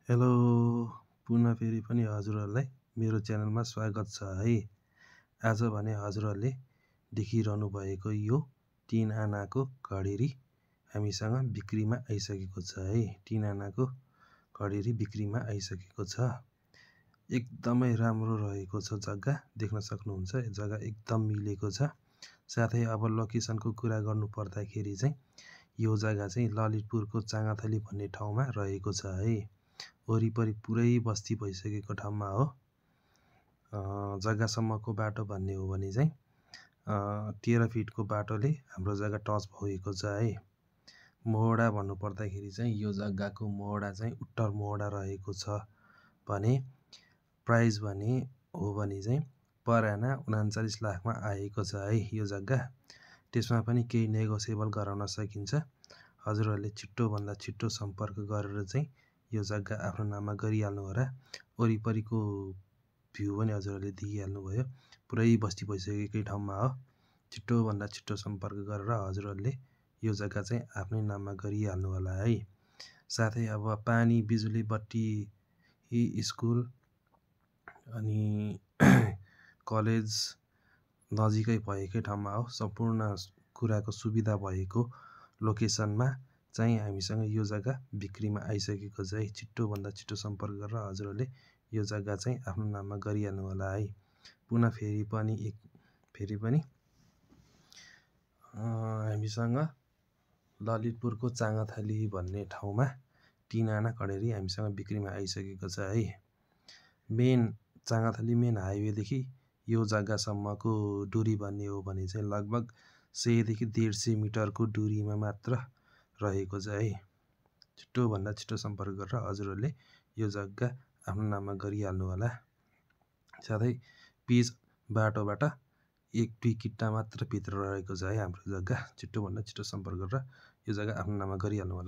Hello, पुनः फेरि पनि हजुरहरूलाई मेरो च्यानलमा स्वागत छ है। आज भने हजुरहरूले देखिरहनु भएको यो 3 आनाको घडेरी हामीसँग बिक्रीमा आइसकेको छ है। 3 आनाको घडेरी बिक्रीमा आइसकेको छ। एकदमै राम्रो रहेको छ जग्गा, देख्न सक्नुहुन्छ। जग्गा एकदम मिलेको छ। साथै अब लोकेसनको कुरा गर्नु पर्दाखेरि चाहिँ यो जग्गा चाहिँ ललितपुरको चाँगाथली भन्ने ठाउँमा रहेको छ है। वरिपरि पुरै बस्ती भइसकेको ठाउँमा हो। जग्गासम्मको बाटो भन्ने हो भने चाहिँ 13 फिटको बाटोले हाम्रो जग्गा टच भएको छ है। मोहडा भन्नुपर्दाखेरि चाहिँ यो जग्गाको मोहडा चाहिँ उत्तर मोहडा रहेको छ भने प्राइस भने हो भने चाहिँ पर आना 39 लाखमा आएको छ है यो जग्गा। त्यसमा पनि केही नेगोसिएबल गराउन सकिन्छ। हजुरहरूले छिट्टोभन्दा छिट्टो सम्पर्क गरेर चाहिँ यो जग्गा आफ्नो नाममा गरिहाल्नु होला। वरिपरिको भ्यू पनि हजुरहरूले देखिहाल्नुभयो। पुरै बस्ती भइसकेकै ठाउँमा हो। छिट्टोभन्दा छिट्टो सम्पर्क गरेर हजुरहरूले यो जग्गा चाहिँ आफ्नै नाममा गरिहाल्नु होला है। साथै अब पानी, बिजुली, बत्ती, स्कुल अनि कलेज नजिकै भएकै ठाउँमा हो। सम्पूर्ण कुराको सुविधा भएको लोकेसनमा चाहिँ हामीसँग यो जग्गा बिक्रीमा आइसकेको छ है। छिट्टोभन्दा छिट्टो सम्पर्क गरेर हजुरहरूले यो जग्गा चाहिँ आफ्नो नाममा गरिहाल्नु होला है। पुनः फेरि पनि हामीसँग ललितपुरको चाँगाथली भन्ने ठाउँमा 3 आना घडेरी हामीसँग बिक्रीमा आइसकेको छ है। चाँगाथली मेन हाइवेदेखि यो जग्गासम्मको दूरी भन्ने हो भने चाहिँ लगभग 100 देखि 150 मिटरको दूरीमा मात्र रहेको छ है। छिट्टोभन्दा छिट्टो सम्पर्क गरेर हजुरहरूले यो जग्गा आफ्नो नाममा गरिहाल्नु होला। साथै पिच बाटोबाट 1-2 किट्टा मात्र भित्र रहेको छ है हाम्रो जग्गा। छिट्टोभन्दा छिट्टो सम्पर्क गरेर यो जग्गा आफ्नो नाममा गरिहाल्नु होला।